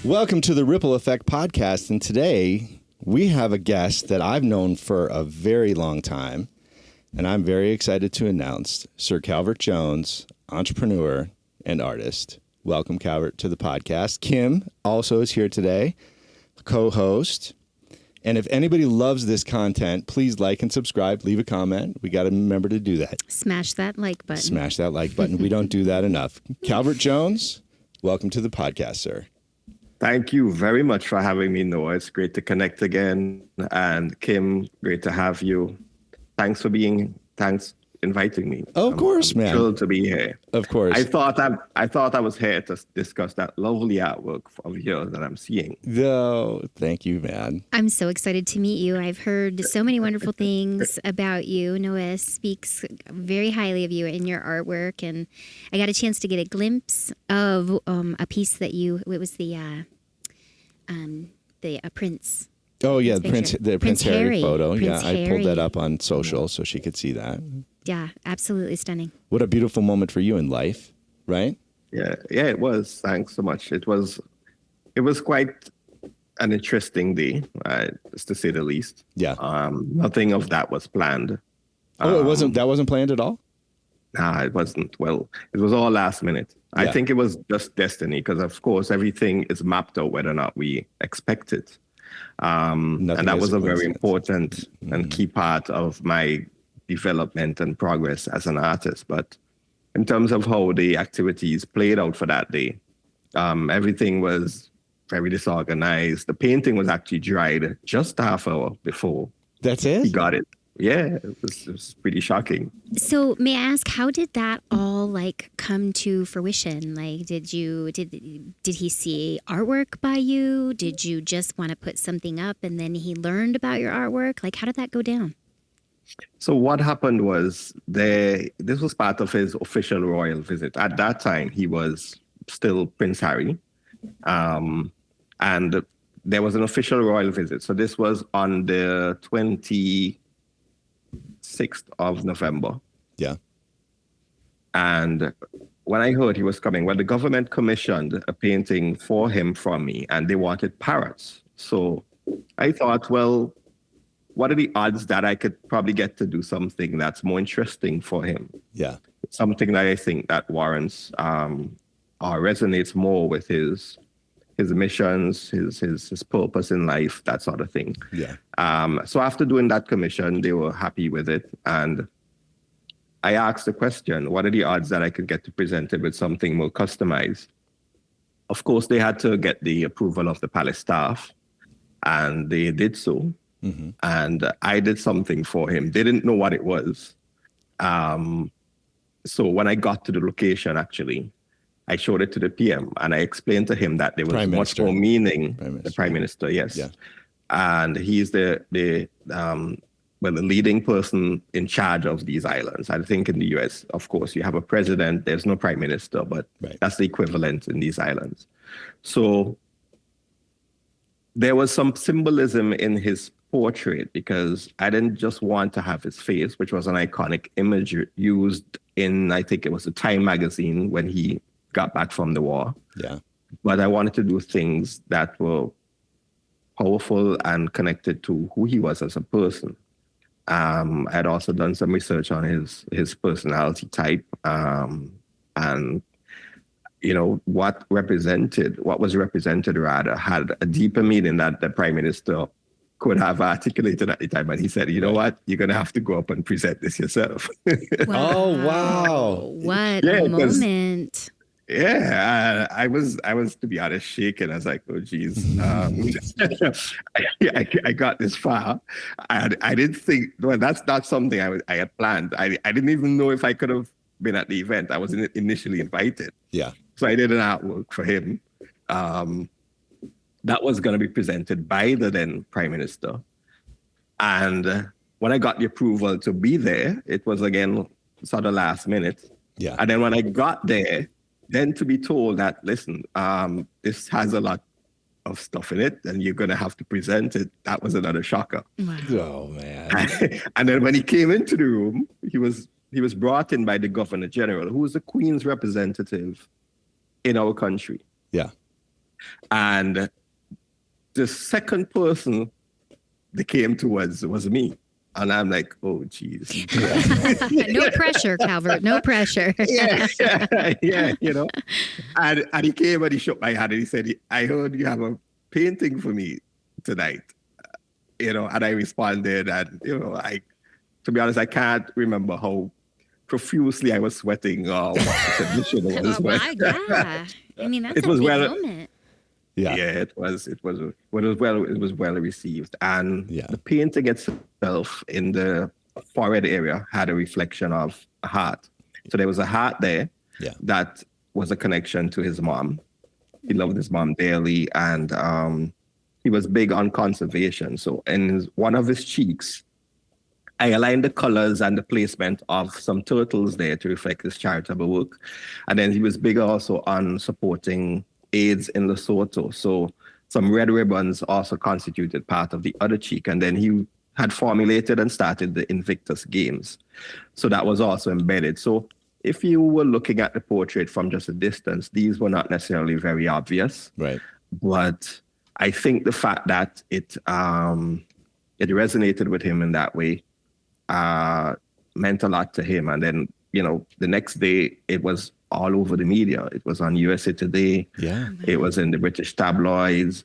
Welcome to the Rypple Effect podcast, and today we have a guest that I've known for a very long time, and I'm very excited to announce Sir Calvert Jones, entrepreneur and artist. Welcome, Calvert, to the podcast. Kim also is here today, co-host. And if anybody loves this content, please like and subscribe, leave a comment. We got to remember to do that. Smash that like button. Smash that like button. We don't do that enough. Calvert Jones, welcome to the podcast, sir. Thank you very much for having me, Noah. It's great to connect again. And Kim, great to have you. Thanks for inviting me. Oh, of course, I'm man. Thrilled to be here. Of course. I thought I was here to discuss that lovely artwork of yours that I'm seeing. No, thank you, man. I'm so excited to meet you. I've heard so many wonderful things about you. Noah speaks very highly of you and your artwork, and I got a chance to get a glimpse of a piece that it was the Prince. Oh yeah, the Prince Harry photo. Prince I pulled that Harry. up on social so she could see that. Yeah, absolutely stunning. What a beautiful moment for you in life, right? Yeah, it was. Thanks so much. It was quite an interesting day, just to say the least. Yeah. Nothing of that was planned. Oh, that wasn't planned at all? Nah, it wasn't. Well, it was all last minute. Yeah. I think it was just destiny because, of course, everything is mapped out whether or not we expect it. And that was a very important and key part of my development and progress as an artist. But in terms of how the activities played out for that day, everything was very disorganized. The painting was actually dried just half hour before. That's it? He got it. Yeah, it was pretty shocking. So may I ask, how did that all come to fruition? Did he see artwork by you? Did you just want to put something up and then he learned about your artwork? How did that go down? So what happened was this was part of his official royal visit. At that time, he was still Prince Harry. And there was an official royal visit. So this was on the 26th of November. Yeah. And when I heard he was coming, the government commissioned a painting for him from me, and they wanted parrots. So I thought, well, what are the odds that I could probably get to do something that's more interesting for him? Yeah. Something that I think that warrants or resonates more with his missions, his purpose in life, that sort of thing. Yeah. So after doing that commission, they were happy with it. And I asked the question, what are the odds that I could get to present it with something more customized? Of course, they had to get the approval of the palace staff, and they did so. Mm-hmm. And I did something for him. They didn't know what it was. So when I got to the location, actually, I showed it to the PM and I explained to him that there was much more meaning. The Prime Minister, yes. Yeah. And he's the leading person in charge of these islands. I think in the US, of course, you have a president, there's no Prime Minister, but that's the equivalent in these islands. So there was some symbolism in his portrait because I didn't just want to have his face, which was an iconic image used in, I think it was a Time magazine when he got back from the war. Yeah. But I wanted to do things that were powerful and connected to who he was as a person. I had also done some research on his personality type, and what was represented rather had a deeper meaning that the Prime Minister could have articulated at the time. And he said, you know what, you're going to have to go up and present this yourself. Wow. Oh, wow. What a moment. Yeah, I was, to be honest, shaken. I was like, oh, geez. I got this far. I didn't think, well, that's not something I had planned. I didn't even know if I could have been at the event. I was initially invited. Yeah. So I did an artwork for him. That was going to be presented by the then Prime Minister. And when I got the approval to be there, it was again sort of last minute. Yeah. And then when I got there, then to be told that, listen, this has a lot of stuff in it and you're going to have to present it, that was another shocker. Wow. Oh, man. And then when he came into the room, he was brought in by the Governor General, who was the Queen's representative in our country. Yeah. And the second person they came to was me. And I'm like, oh, geez. No pressure, Calvert. No pressure. yeah, you know. And he came and he shook my hand and he said, I heard you have a painting for me tonight. You know, and I responded, and, you know, to be honest, I can't remember how profusely I was sweating or what the condition was. Yeah. I mean, that's a big moment. Yeah, it was well received, and the painting itself in the forehead area had a reflection of a heart. So there was a heart there that was a connection to his mom. He loved his mom dearly, and he was big on conservation. So in one of his cheeks, I aligned the colors and the placement of some turtles there to reflect his charitable work, and then he was big also on supporting AIDS in Lesotho. So some red ribbons also constituted part of the other cheek. And then he had formulated and started the Invictus Games. So that was also embedded. So if you were looking at the portrait from just a distance, these were not necessarily very obvious. Right. But I think the fact that it resonated with him in that way meant a lot to him. And then, you know, the next day it was all over the media. It was on USA Today. Yeah. It was in the British tabloids.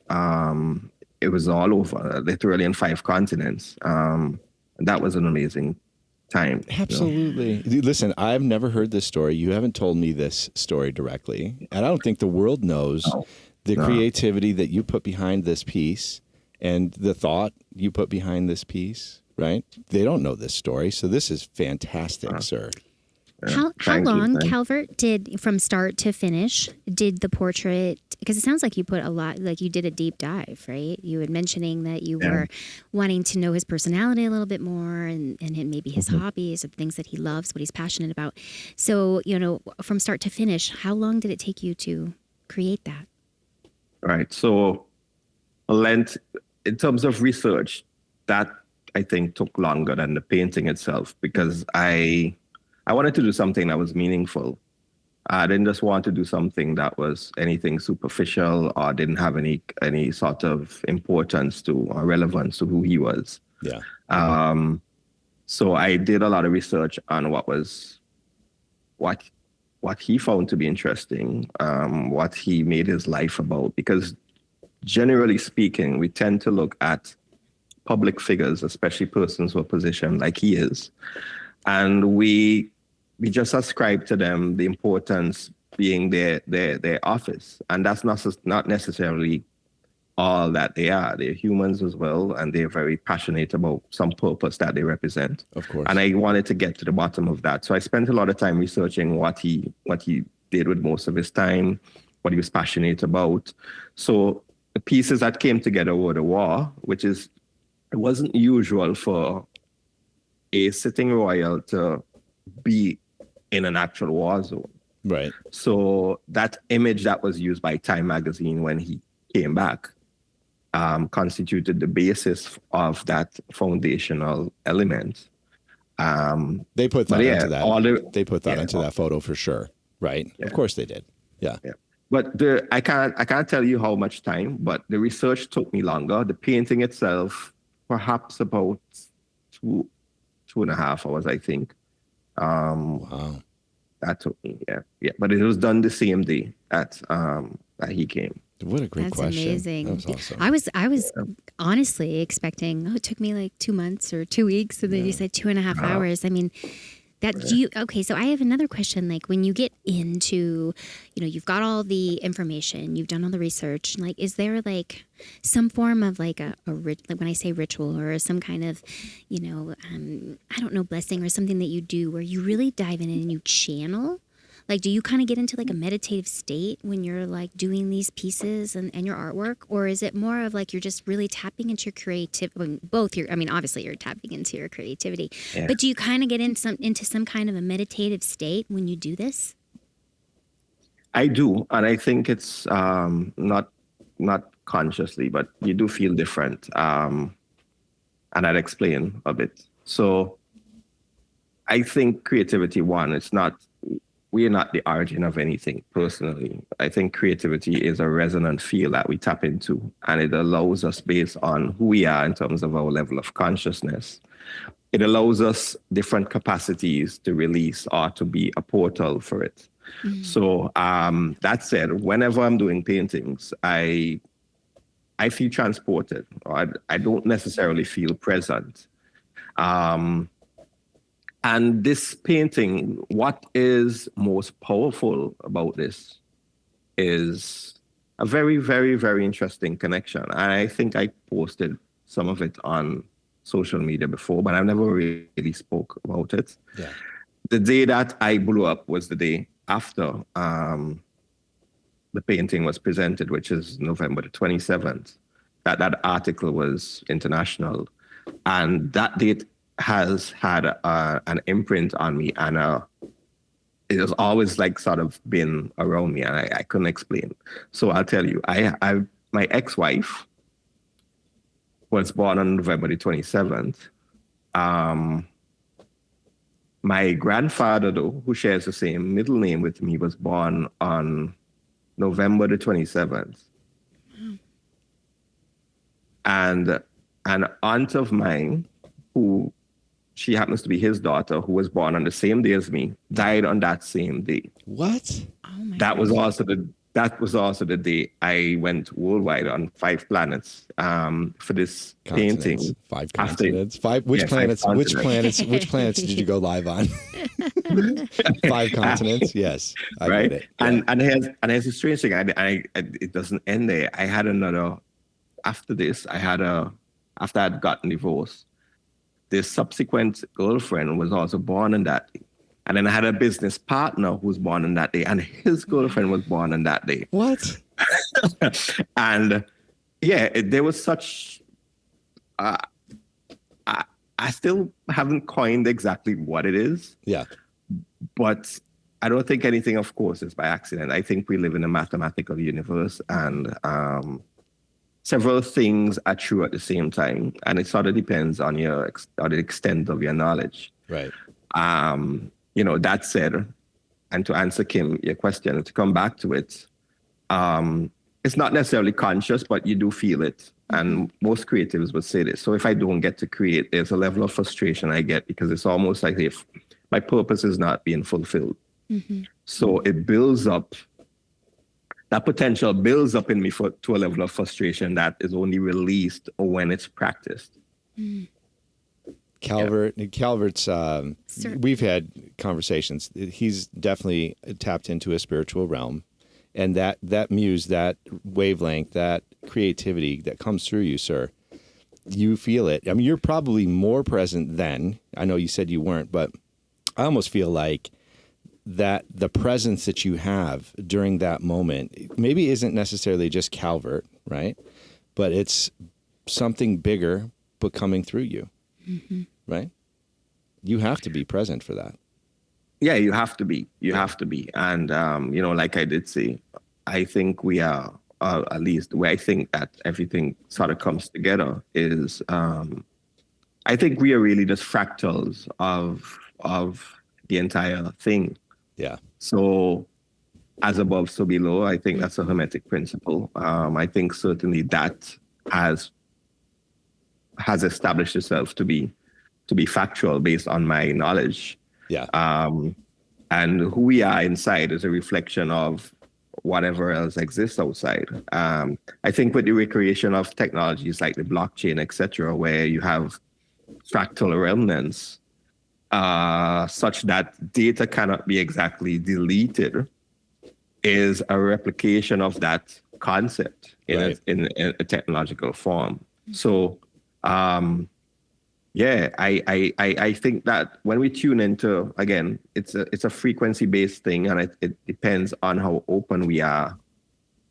It was all over, literally in 5 continents. That was an amazing time. Absolutely. You know? Listen, I've never heard this story. You haven't told me this story directly. And I don't think the world knows the creativity that you put behind this piece and the thought you put behind this piece, right? They don't know this story. So this is fantastic, sir. How long, Calvert, did from start to finish, did the portrait, because it sounds like you put a lot, like you did a deep dive, right? You were mentioning that you were wanting to know his personality a little bit more and maybe his hobbies and things that he loves, what he's passionate about. So, you know, from start to finish, how long did it take you to create that? Right. So length, in terms of research, that I think took longer than the painting itself, because I wanted to do something that was meaningful. I didn't just want to do something that was anything superficial or didn't have any sort of importance to or relevance to who he was. Yeah. So I did a lot of research on what he found to be interesting, what he made his life about. Because generally speaking, we tend to look at public figures, especially persons who are positioned like he is, and we just ascribe to them the importance being their office. And that's not necessarily all that they are. They're humans as well, and they're very passionate about some purpose that they represent. Of course. And I wanted to get to the bottom of that. So I spent a lot of time researching what he did with most of his time, what he was passionate about. So the pieces that came together over the war, it wasn't usual for a sitting royal to be in an actual war zone. Right. So that image that was used by Time magazine when he came back constituted the basis of that foundational element. They put that into that. They put that into that photo for sure. Right. Yeah. Of course they did. Yeah. But I can't tell you how much time, but the research took me longer. The painting itself, perhaps about 2.5 hours, I think. Wow. That took me, yeah. But it was done the same day that he came. What a great question. That's amazing. That was awesome. I was honestly expecting, it took me like 2 months or 2 weeks, and then you said 2.5 hours. I mean, okay, so I have another question. Like, when you get into, you've got all the information, you've done all the research, like, is there like some form of like like when I say ritual or some kind of, I don't know, blessing or something that you do where you really dive in and you channel? Like, do you kind of get into like a meditative state when you're like doing these pieces and your artwork? Or is it more of like you're just really tapping into your creativity? Obviously you're tapping into your creativity. Yeah. But do you kind of get into some kind of a meditative state when you do this? I do. And I think it's not consciously, but you do feel different. And I'll explain a bit. So I think creativity, one, it's not we are not the origin of anything personally. I think creativity is a resonant field that we tap into, and it allows us, based on who we are in terms of our level of consciousness, it allows us different capacities to release or to be a portal for it. Mm-hmm. So that said, whenever I'm doing paintings, I feel transported, or I don't necessarily feel present. And this painting, what is most powerful about this is a very, very, very interesting connection. And I think I posted some of it on social media before, but I've never really spoke about it. Yeah. The day that I blew up was the day after the painting was presented, which is November the 27th. That article was international. And that date has had an imprint on me, and it has always like sort of been around me, and I couldn't explain. So I'll tell you, my ex-wife was born on November the 27th. My grandfather, though, who shares the same middle name with me, was born on November the 27th. And an aunt of mine, who she happens to be his daughter, who was born on the same day as me, died on that same day. What? Oh my that was also the day I went worldwide on 5 planets for this painting. 5 continents. Which planets did you go live on? 5 continents. Yes, I right. Get it. Yeah. And here's a strange thing. It doesn't end there. I had another. After this, after I'd gotten divorced, this subsequent girlfriend was also born on that day. And then I had a business partner who was born on that day, and his girlfriend was born on that day. What? And yeah, there was such, I still haven't coined exactly what it is. Yeah. But I don't think anything, of course, is by accident. I think we live in a mathematical universe, and several things are true at the same time, and it sort of depends on the extent of your knowledge. Right. That said, and to answer Kim, your question, to come back to it, it's not necessarily conscious, but you do feel it. And most creatives would say this. So if I don't get to create, there's a level of frustration I get, because it's almost like if my purpose is not being fulfilled. Mm-hmm. So it builds up. That potential builds up in me to a level of frustration that is only released when it's practiced. Mm. Calvert's, we've had conversations. He's definitely tapped into a spiritual realm, and that muse, that wavelength, that creativity that comes through you, sir, you feel it. I mean, you're probably more present then. I know you said you weren't, but I almost feel like that the presence that you have during that moment maybe isn't necessarily just Calvert, right? But it's something bigger, but coming through you, mm-hmm. right? You have to be present for that. Yeah, you have to be. You have to be. And, like I did say, I think we are, at least the way I think that everything sort of comes together is, I think we are really just fractals of the entire thing. Yeah. So as above, so below, I think that's a Hermetic principle. I think certainly that has established itself to be factual based on my knowledge. Yeah. And who we are inside is a reflection of whatever else exists outside. I think with the recreation of technologies like the blockchain, etc., where you have fractal remnants, such that data cannot be exactly deleted, is a replication of that concept in a technological form. So, I think that when we tune into, again, it's a frequency-based thing, and it depends on how open we are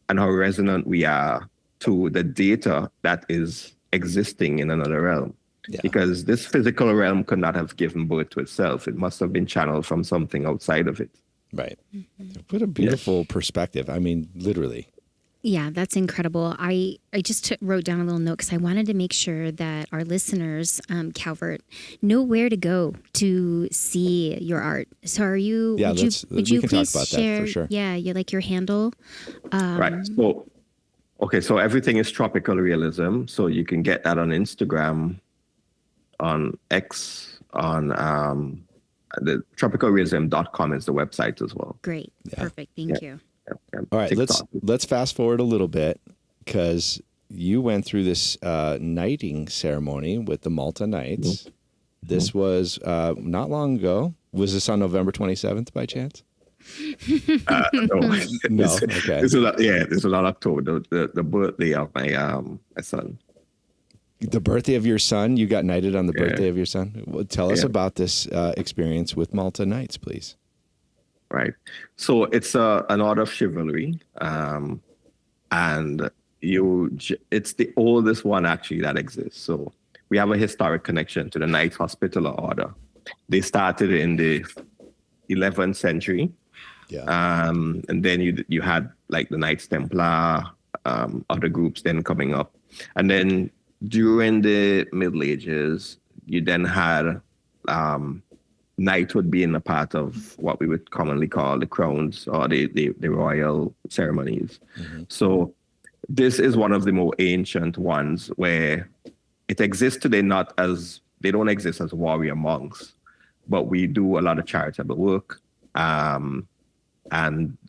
and how resonant we are to the data that is existing in another realm. Yeah. Because this physical realm could not have given birth to itself. It must have been channeled from something outside of it. Right. Mm-hmm. What a beautiful perspective. I mean, literally. Yeah, that's incredible. I just wrote down a little note because I wanted to make sure that our listeners, Calvert, know where to go to see your art. So are you, Yeah, would you can please talk about share, that for sure. yeah, your handle? Right. So, okay. So everything is Tropical Realism. So you can get that on Instagram, on X, on the tropicalrealism.com is the website as well. Great. Yeah. Perfect. Thank you. All right, let's fast forward a little bit because you went through this knighting ceremony with the Malta Knights. Mm-hmm. This was not long ago. Was this on November 27th by chance? No. No. Okay. This was on October, the birthday of my son. The birthday of your son? You got knighted on the birthday of your son? Well, tell us about this experience with Malta Knights, please. Right. So it's an order of chivalry, and it's the oldest one actually that exists. So we have a historic connection to the Knight Hospitaller Order. They started in the 11th century. Yeah. And then you had like the Knights Templar, other groups then coming up. And then during the Middle Ages, you then had knighthood being a part of what we would commonly call the crowns or the royal ceremonies. Mm-hmm. So this is one of the more ancient ones where it exists today, they don't exist as warrior monks, but we do a lot of charitable work and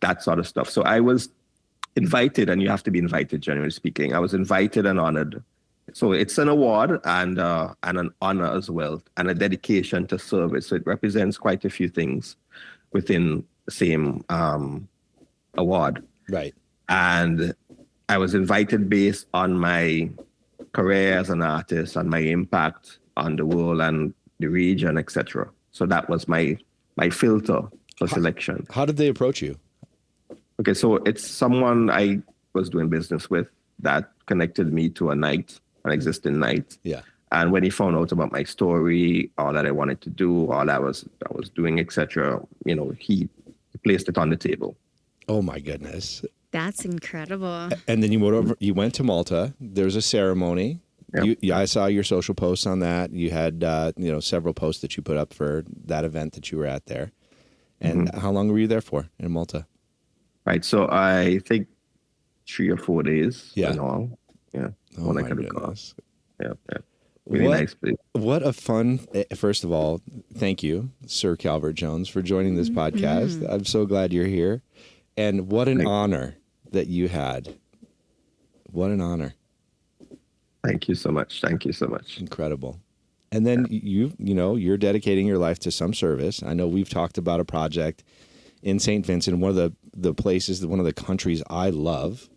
that sort of stuff. So I was invited, and you have to be invited, generally speaking. I was invited and honored. So it's an award and an honor as well, and a dedication to service. So it represents quite a few things within the same award. Right. And I was invited based on my career as an artist and my impact on the world and the region, etc. So that was my filter for selection. How did they approach you? Okay, so it's someone I was doing business with that connected me to a knight, an existing knight. Yeah. And when he found out about my story, all that I wanted to do, all I was doing, etc., he placed it on the table. Oh my goodness. That's incredible. And then you went to Malta. There's a ceremony. Yep. I saw your social posts on that. You had several posts that you put up for that event that you were at there. And how long were you there for in Malta? Right. So I think 3 or 4 days. Yeah. In all. Yeah. Oh my goodness. Yeah. Really nice place. What a fun, first of all, thank you, Sir Calvert Jones, for joining this podcast. I'm so glad you're here. And what an honor that you had. What an honor. Thank you so much. Thank you so much. Incredible. And then you're dedicating your life to some service. I know we've talked about a project in St. Vincent, one of the places, one of the countries I love.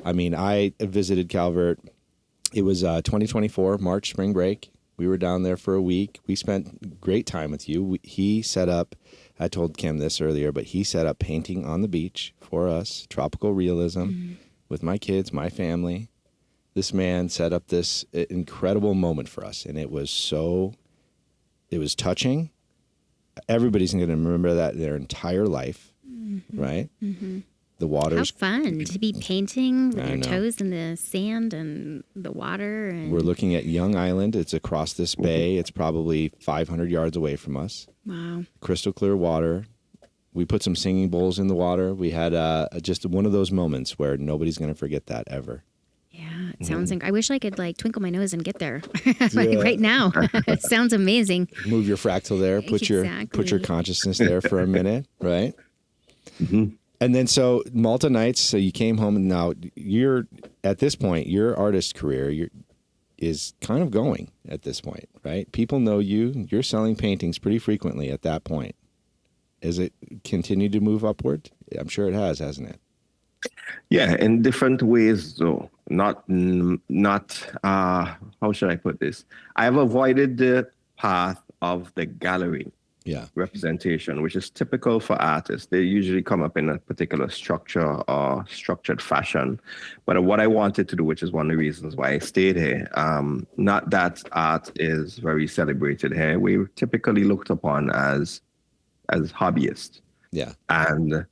I mean, I visited Calvert. It was 2024, March, spring break. We were down there for a week. We spent great time with you. He set up, I told Kim this earlier, but he set up painting on the beach for us, Tropical Realism, with my kids, my family. This man set up this incredible moment for us, and it was touching. Everybody's going to remember that their entire life, right? Mm-hmm. The water's... How fun to be painting with your toes in the sand and the water. And... We're looking at Young Island. It's across this bay. It's probably 500 yards away from us. Wow. Crystal clear water. We put some singing bowls in the water. We had just one of those moments where nobody's going to forget that ever. Yeah, it sounds I wish I could twinkle my nose and get there right now. It sounds amazing. Move your fractal there. Put your consciousness there for a minute, right? Mm-hmm. And then so Malta Knights. So you came home, and now you're at this point. Your artist career is kind of going at this point, right? People know you. You're selling paintings pretty frequently at that point. Has it continued to move upward? I'm sure it has, hasn't it? Yeah, in different ways, though. Not. How should I put this? I have avoided the path of the gallery representation, which is typical for artists. They usually come up in a particular structure or structured fashion. But what I wanted to do, which is one of the reasons why I stayed here, not that art is very celebrated here. We're typically looked upon as hobbyists. Yeah. And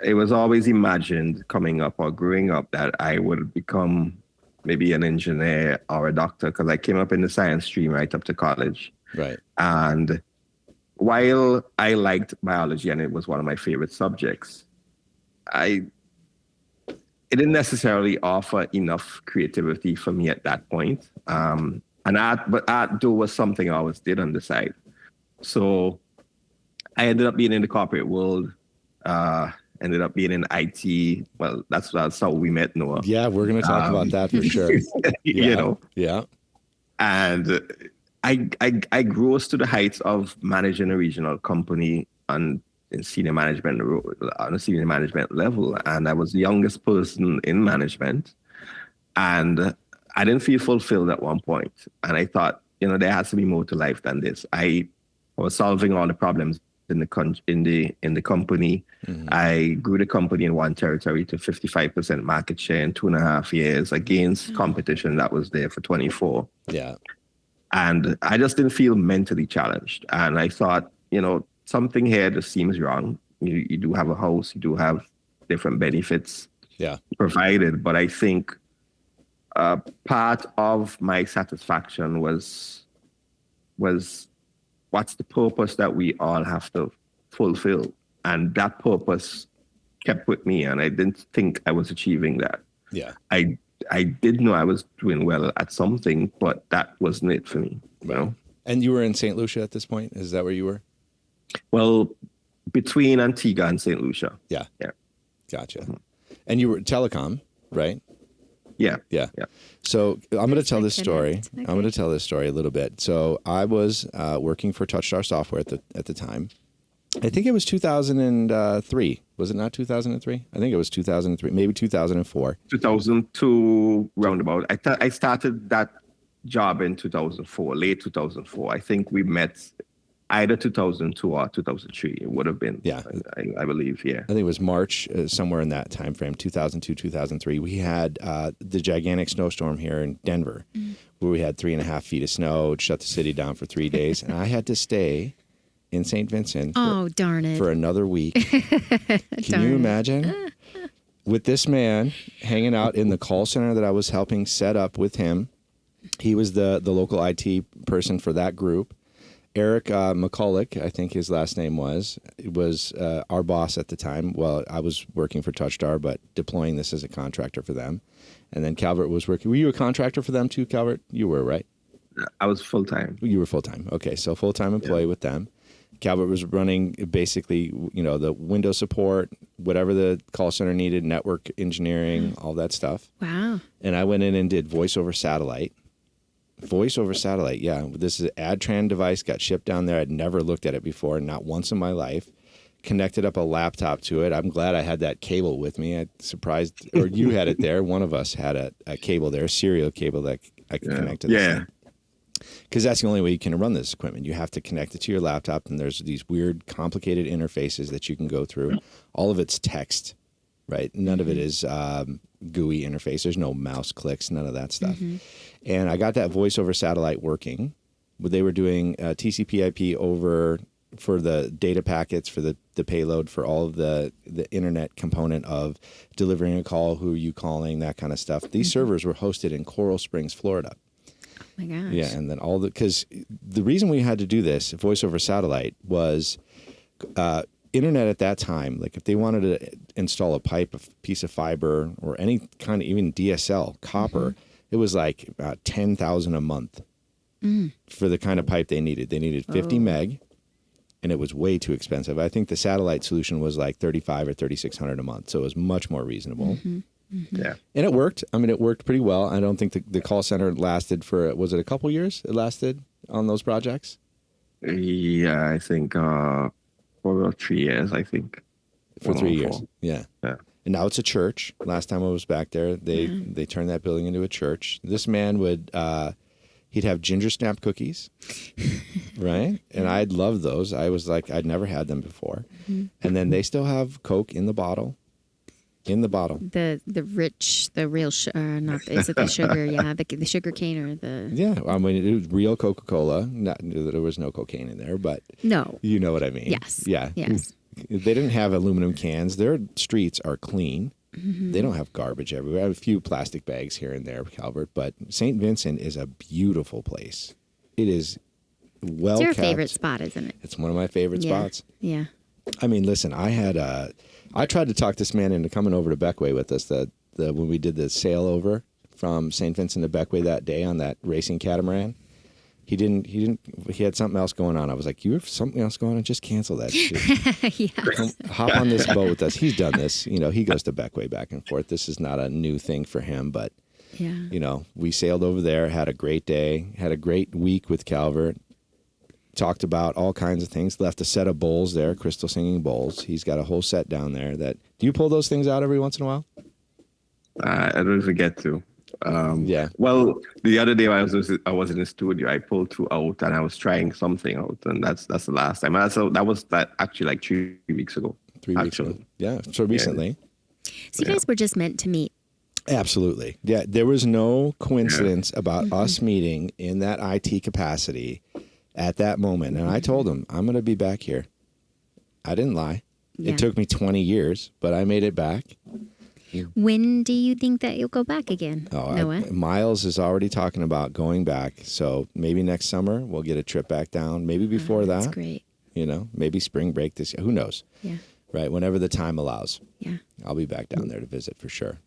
it was always imagined coming up or growing up that I would become maybe an engineer or a doctor, because I came up in the science stream right up to college. Right. And while I liked biology and it was one of my favorite subjects, it didn't necessarily offer enough creativity for me at that point. And art though was something I always did on the side. So I ended up being in the corporate world, ended up being in IT. Well, that's how we met, Noah. Yeah, we're going to talk about that for sure. You know? Yeah. And I rose to the heights of managing a regional company on a senior management level. And I was the youngest person in management. And I didn't feel fulfilled at one point. And I thought, there has to be more to life than this. I was solving all the problems in the company. Mm-hmm. I grew the company in one territory to 55% market share in 2.5 years against competition that was there for 24. Yeah. And I just didn't feel mentally challenged. And I thought, something here just seems wrong. You do have a house, you do have different benefits provided. But I think part of my satisfaction was what's the purpose that we all have to fulfill? And that purpose kept with me, and I didn't think I was achieving that. Yeah. I did know I was doing well at something, but that wasn't it for me. And you were in St. Lucia at this point? Is that where you were? Well, between Antigua and St. Lucia. Yeah. Yeah. Gotcha. Mm-hmm. And you were telecom, right? Yeah. Yeah. So I'm going to tell this story. Okay. I'm going to tell this story a little bit. So I was working for TouchStar Software at the time. I think it was 2003. Was it not 2003? I think it was 2003, maybe 2004. 2002 roundabout. I started that job in 2004, late 2004. I think we met either 2002 or 2003. It would have been. Yeah, I believe. Yeah, I think it was March, somewhere in that time frame, 2002, 2003. We had the gigantic snowstorm here in Denver, where we had 3.5 feet of snow. It shut the city down for 3 days, and I had to stay in St. Vincent for another week. Can you imagine? With this man hanging out in the call center that I was helping set up with him. He was the local IT person for that group. Eric McCulloch, I think his last name was our boss at the time. Well, I was working for TouchStar, but deploying this as a contractor for them. And then Calvert was working. Were you a contractor for them too, Calvert? You were, right? I was full-time. You were full-time. Okay, so full-time employee with them. Calvert was running basically, the Windows support, whatever the call center needed, network engineering, all that stuff. Wow. And I went in and did voice over satellite. Voice over satellite, yeah. This is an AdTran device, got shipped down there. I'd never looked at it before, not once in my life. Connected up a laptop to it. I'm glad I had that cable with me. I'm surprised, or you had it there. One of us had a cable there, a serial cable that I could connect to this thing. Because that's the only way you can run this equipment. You have to connect it to your laptop, and there's these weird, complicated interfaces that you can go through. All of it's text, right? None of it is GUI interface. There's no mouse clicks, none of that stuff. Mm-hmm. And I got that voice over satellite working. They were doing TCP/IP over for the data packets, for the payload, for all of the internet component of delivering a call, who are you calling, that kind of stuff. These servers were hosted in Coral Springs, Florida. Oh my gosh. Yeah, and then because the reason we had to do this, voice over satellite, was internet at that time. Like if they wanted to install a piece of fiber, or any kind of even DSL, copper, it was like about $10,000 a month for the kind of pipe they needed. They needed 50 meg, and it was way too expensive. I think the satellite solution was like $3,500 or $3,600 a month, so it was much more reasonable. Mm-hmm. Mm-hmm. Yeah, and it worked. I mean, it worked pretty well. I don't think the call center lasted for, was it a couple years? It lasted on those projects. Yeah, I think for about 3 years. I think for 3 years. Yeah. And now it's a church. Last time I was back there, they turned that building into a church. This man would he'd have ginger snap cookies, right? And I'd love those. I was like, I'd never had them before. Mm-hmm. And then they still have Coke in the bottle. In the bottle. The real not, is it the sugar? Yeah, the sugar cane or the. Yeah, I mean, it was real Coca-Cola. Not that there was no cocaine in there, but no, you know what I mean. Yes. Yeah. Yes. they didn't have aluminum cans. Their streets are clean. Mm-hmm. They don't have garbage everywhere. I have a few plastic bags here and there, Calvert, but St. Vincent is a beautiful place. It is well kept. It's your favorite spot, isn't it? It's one of my favorite spots. Yeah. I mean, listen, I tried to talk this man into coming over to Beckway with us when we did the sail over from St. Vincent to Beckway that day on that racing catamaran. He had something else going on. I was like, you have something else going on? Just cancel that shit. Yeah. Hop on this boat with us. He's done this. You know, he goes to Beckway back and forth. This is not a new thing for him, but, you know, we sailed over there, had a great day, had a great week with Calvert, talked about all kinds of things, left a set of bowls there, crystal singing bowls. He's got a whole set down there do you pull those things out every once in a while? I don't forget to. Yeah. Well, the other day I was in the studio. I pulled two out and I was trying something out, and that's the last time. That was actually like 3 weeks ago. 3 weeks ago. Yeah. So recently. So you guys were just meant to meet. Absolutely. Yeah. There was no coincidence about us meeting in that IT capacity at that moment. And I told him, I'm going to be back here. I didn't lie. Yeah. It took me 20 years, but I made it back. When do you think that you'll go back again, Noah? Miles is already talking about going back. So maybe next summer we'll get a trip back down. Maybe before that. That's great. You know, maybe spring break this year. Who knows? Yeah. Right. Whenever the time allows. Yeah. I'll be back down there to visit for sure.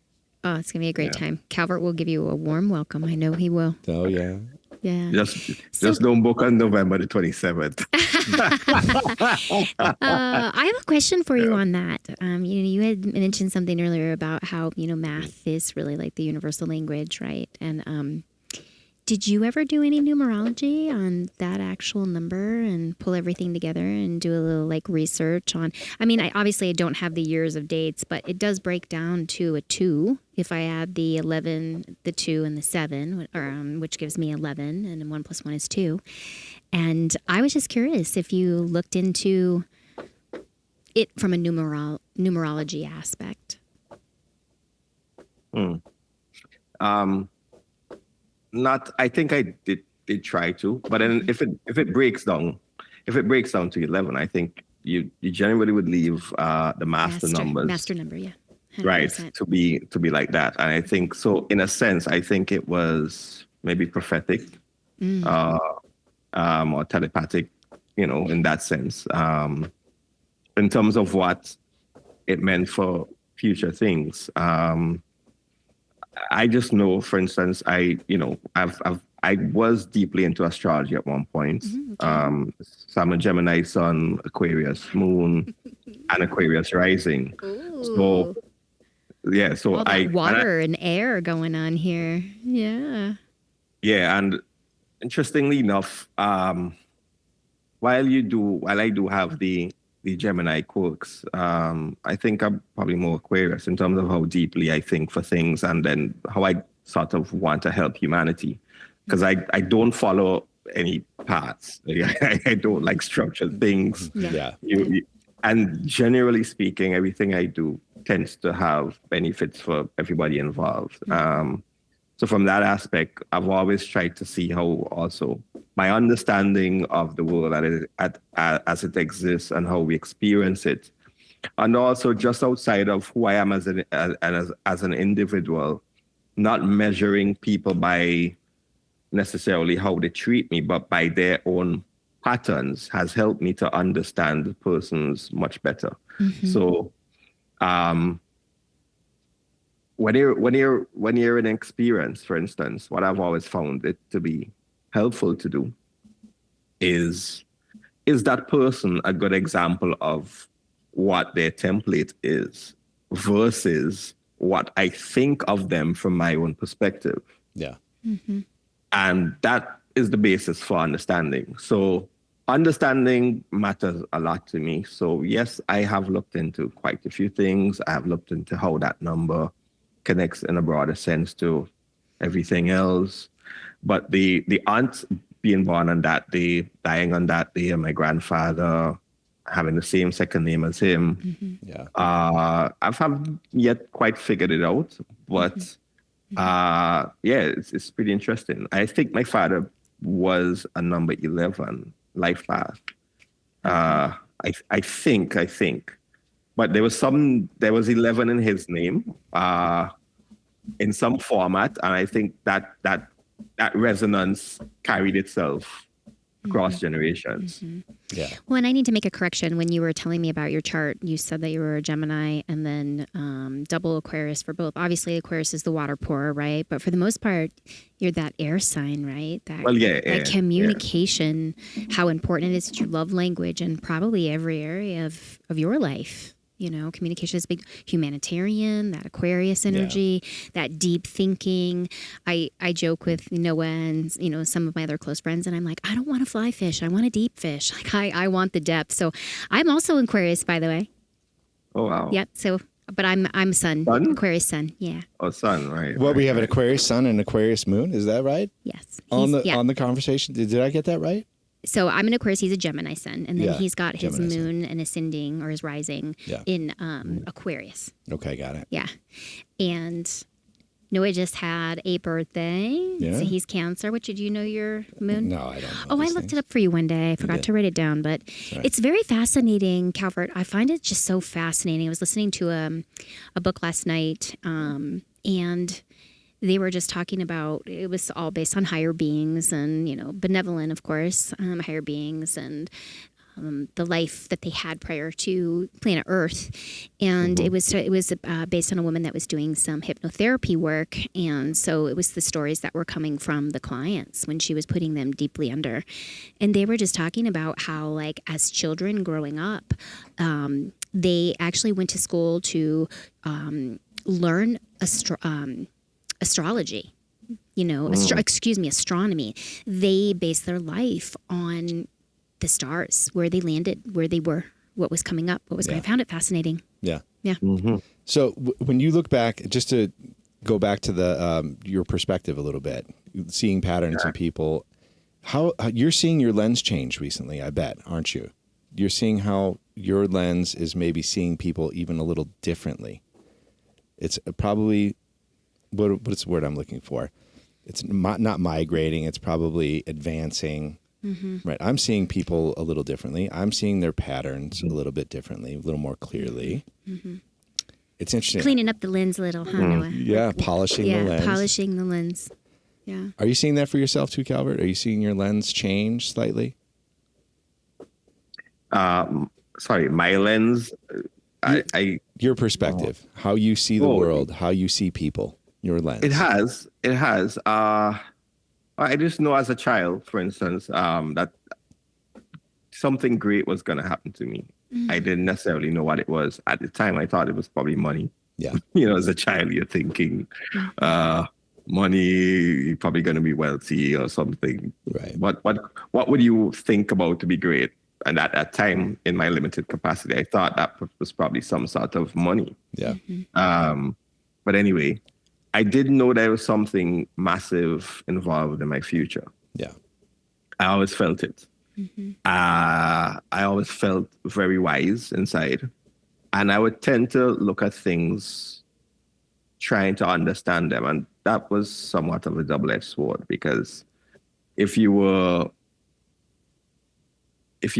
Oh, it's going to be a great time. Calvert will give you a warm welcome. I know he will. Oh, yeah. Yeah. Just don't book on November the 27th. I have a question for you on that. You had mentioned something earlier about how, math is really like the universal language, right? And did you ever do any numerology on that actual number and pull everything together and do a little like research on? I mean, I don't have the years of dates, but it does break down to a 2 if I add the 11, the 2, and the 7, which gives me 11, and 1 + 1 is 2. And I was just curious if you looked into it from a numerology aspect. I think I did try to, but then if it breaks down to 11, I think you generally would leave the master numbers. Master number, yeah. 100%. Right, to be like that. And I think so in a sense, I think it was maybe prophetic or telepathic, in that sense. In terms of what it meant for future things. I just know, for instance, I was deeply into astrology at one point. Okay. So I'm a Gemini sun, Aquarius moon, and Aquarius rising. Ooh. So yeah, so all that water and air going on here. Yeah. Yeah, and interestingly enough, while I do have the Gemini quirks, I think I'm probably more Aquarius in terms of how deeply I think for things, and then how I sort of want to help humanity. Because I don't follow any paths. I don't like structured things. Yeah. And generally speaking, everything I do tends to have benefits for everybody involved. So from that aspect, I've always tried to see how also my understanding of the world as it exists and how we experience it, and also just outside of who I am as an individual, not measuring people by necessarily how they treat me, but by their own patterns, has helped me to understand the persons much better. So when you're in an experience, for instance, what I've always found it to be helpful to do is that person a good example of what their template is versus what I think of them from my own perspective. Yeah. And that is the basis for understanding. So understanding matters a lot to me. So yes, I have looked into quite a few things. I have looked into how that number connects in a broader sense to everything else. But the aunt being born on that day, dying on that day, and my grandfather having the same second name as him, I haven't yet quite figured it out. But it's pretty interesting. I think my father was a number 11 life path. I think. But there was 11 in his name, in some format, and I think that resonance carried itself across generations. Yeah. Well, and I need to make a correction. When you were telling me about your chart, you said that you were a Gemini and then double Aquarius for both. Obviously, Aquarius is the water pourer, right? But for the most part, you're that air sign, right? That communication, how important it is to your love language and probably every area of your life. You know, communication is big. Humanitarian, that Aquarius energy, that deep thinking. I joke with Noah and, you know, some of my other close friends, and I'm like, I don't want a fly fish. I want a deep fish. Like, I want the depth. So I'm also Aquarius, by the way. Oh, wow. Yep. So, but I'm Sun? Aquarius Sun. Yeah. Oh, Sun, right. Well, we have an Aquarius Sun and Aquarius Moon. Is that right? Yes. On the conversation. Did I get that right? So I'm an Aquarius, he's a Gemini sun, and then he's got his Gemini moon and ascending or his rising in Aquarius. Okay, got it. Yeah. And Noah just had a birthday. Yeah. So he's Cancer. Did you know your moon? No, I don't know. Oh, I looked it up for you one day. I forgot to write it down, but it's very fascinating, Calvert. I find it just so fascinating. I was listening to a book last night, and they were just talking about, it was all based on higher beings and, you know, benevolent, of course, higher beings and the life that they had prior to planet Earth. And it was based on a woman that was doing some hypnotherapy work. And so it was the stories that were coming from the clients when she was putting them deeply under. And they were just talking about how, like, as children growing up, they actually went to school to learn astrology, you know, astronomy. They based their life on the stars, where they landed, where they were, what was coming up, what was going. I found it fascinating. Yeah. Yeah. Mm-hmm. So when you look back, just to go back to the your perspective a little bit, seeing patterns in people, how you're seeing your lens change recently, I bet, aren't you? You're seeing how your lens is maybe seeing people even a little differently. It's probably, what's the word I'm looking for? It's not migrating. It's probably advancing. Mm-hmm. Right. I'm seeing people a little differently. I'm seeing their patterns a little bit differently, a little more clearly. Mm-hmm. It's interesting. Cleaning up the lens a little, huh, Noah? Yeah, polishing the lens. Yeah, polishing the lens. Yeah. Are you seeing that for yourself too, Calvert? Are you seeing your lens change slightly? Sorry, my lens. Your perspective, how you see the world, how you see people, your lens. It has. I just know as a child, for instance, that something great was going to happen to me. Mm-hmm. I didn't necessarily know what it was. At the time, I thought it was probably money. Yeah. You know, as a child, you're thinking, money, you're probably going to be wealthy or something. Right. What would you think about to be great? And at that time, in my limited capacity, I thought that was probably some sort of money. Yeah. Mm-hmm. But anyway, I didn't know there was something massive involved in my future. Yeah. I always felt it. Mm-hmm. I always felt very wise inside. And I would tend to look at things trying to understand them. And that was somewhat of a double-edged sword, because if you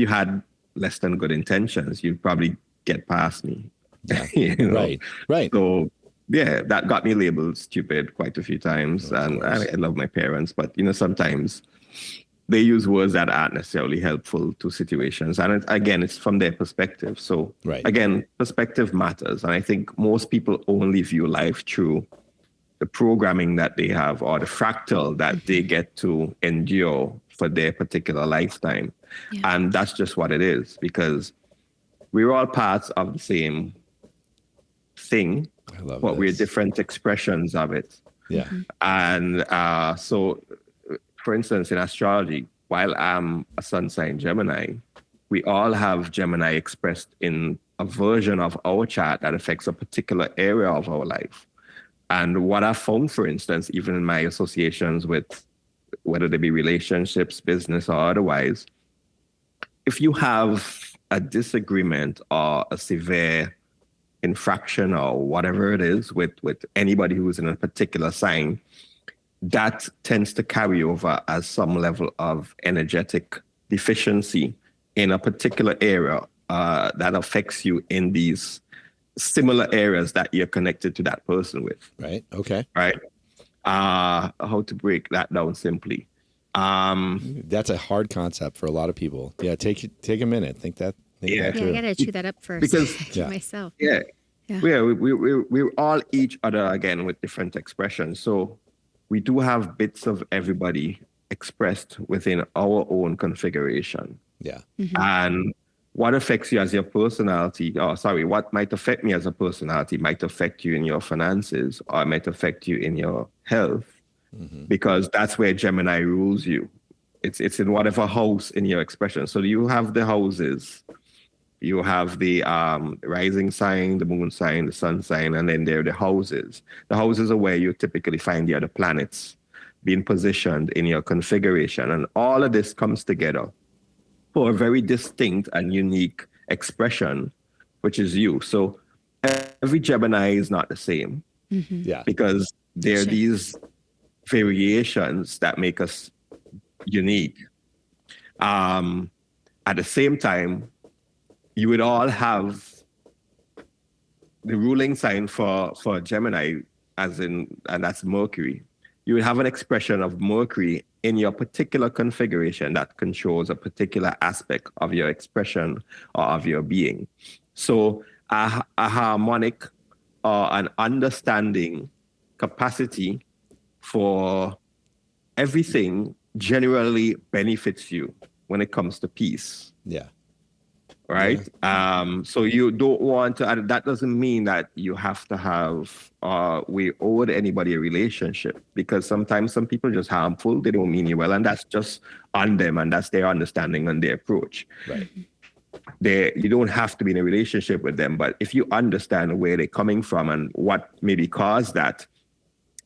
had less than good intentions, you'd probably get past me. Yeah. You know? Right. So yeah, that got me labeled stupid quite a few times. And I love my parents, but you know, sometimes they use words that aren't necessarily helpful to situations. And again, it's from their perspective. So again, perspective matters. And I think most people only view life through the programming that they have or the fractal that they get to endure for their particular lifetime. Yeah. And that's just what it is, because we're all parts of the same thing, but we're different expressions of it. Yeah. And so, for instance, in astrology, while I'm a sun sign Gemini, we all have Gemini expressed in a version of our chart that affects a particular area of our life. And what I found, for instance, even in my associations with, whether they be relationships, business, or otherwise, if you have a disagreement or a severe infraction or whatever it is with anybody who's in a particular sign, that tends to carry over as some level of energetic deficiency in a particular area that affects you in these similar areas that you're connected to that person with. Right. Okay. Right. How to break that down simply. That's a hard concept for a lot of people. Yeah. Take a minute. Think that I through. gotta chew that up first Because myself. Yeah. We're all each other again with different expressions. So we do have bits of everybody expressed within our own configuration. Yeah. And what affects you as your personality, what might affect me as a personality might affect you in your finances, or might affect you in your health, because that's where Gemini rules you. It's in whatever house in your expression. So you have the houses. You have the rising sign, the moon sign, the sun sign, and then there are the houses. The houses are where you typically find the other planets being positioned in your configuration. And all of this comes together for a very distinct and unique expression, which is you. So every Gemini is not the same. Yeah. Because there are these variations that make us unique. At the same time, you would all have the ruling sign for Gemini, and that's Mercury. You would have an expression of Mercury in your particular configuration that controls a particular aspect of your expression or of your being. So a harmonic or an understanding capacity for everything generally benefits you when it comes to peace. Yeah. Right. Yeah. So you don't want to, and that doesn't mean that you have to have, we owe anybody a relationship, because sometimes some people are just harmful. They don't mean you well. And that's just on them. And that's their understanding and their approach. Right. You don't have to be in a relationship with them. But if you understand where they're coming from and what maybe caused that,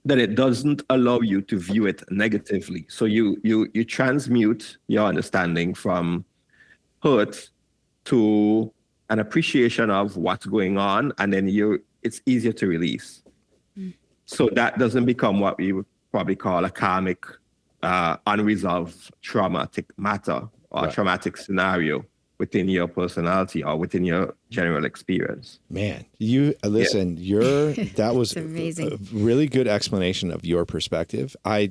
then it doesn't allow you to view it negatively. So you transmute your understanding from hurt to an appreciation of what's going on, and then it's easier to release. So that doesn't become what we would probably call a karmic, unresolved traumatic matter or traumatic scenario within your personality or within your general experience. Man, you listen, that was amazing. A really good explanation of your perspective. I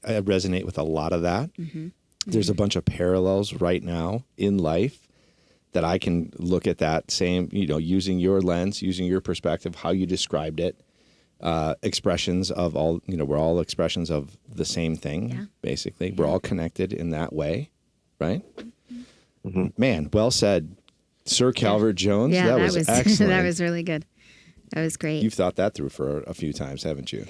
resonate with a lot of that. There's a bunch of parallels right now in life that I can look at that same, using your lens, using your perspective, how you described it, expressions of all, we're all expressions of the same thing, basically. We're all connected in that way, right? Man, well said. Sir Calvert Jones, that was excellent. That was really good. That was great. You've thought that through for a few times, haven't you?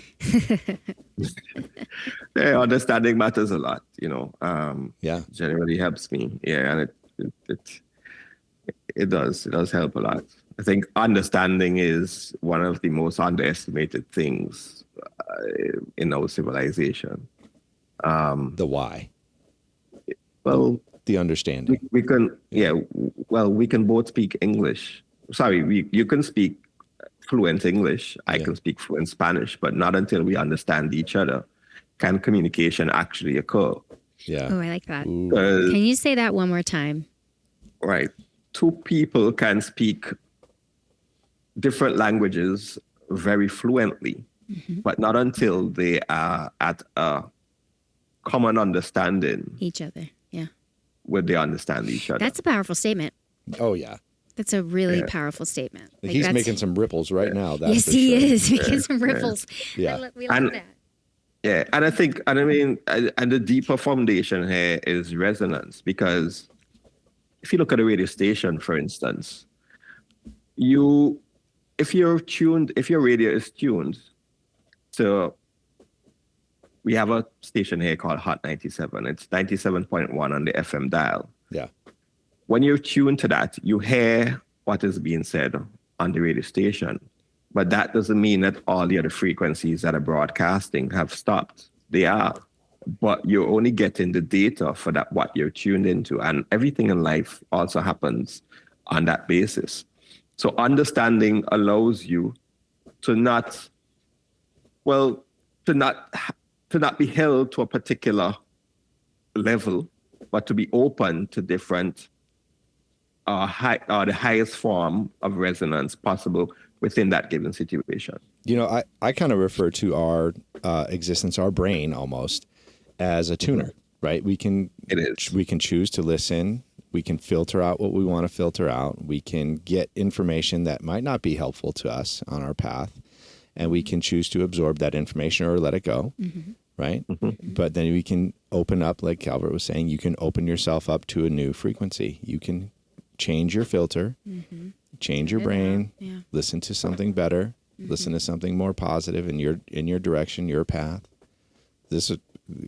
Understanding matters a lot, generally helps me. Yeah, and it does help a lot. I think understanding is one of the most underestimated things in our civilization. The why. Well, the understanding. We can both speak English. Sorry, you can speak fluent English. I can speak fluent Spanish, but not until we understand each other can communication actually occur. Yeah. Oh, I like that. Can you say that one more time? Right. Two people can speak different languages very fluently, but not until they are at a common understanding. Each other, yeah. Would they understand each other? That's a powerful statement. Oh, yeah. That's a really powerful statement. He's making some ripples right now. That's yes, he is making some ripples. Yeah. We love that. Yeah, and I think, and the deeper foundation here is resonance, because if you look at a radio station, for instance, if your radio is tuned to, we have a station here called Hot 97. It's 97.1 on the FM dial. Yeah. When you're tuned to that, you hear what is being said on the radio station. But that doesn't mean that all the other frequencies that are broadcasting have stopped. They are. But you're only getting the data for that, what you're tuned into. And everything in life also happens on that basis. So understanding allows you to not be held to a particular level, but to be open to different the highest form of resonance possible within that given situation. You know, I kind of refer to our existence, our brain almost, as a tuner, right? We can choose to listen. We can filter out what we want to filter out. We can get information that might not be helpful to us on our path, and we can choose to absorb that information or let it go, right? But then we can open up, like Calvert was saying, you can open yourself up to a new frequency. You can change your filter, change your brain, listen to something better, listen to something more positive in your direction, your path.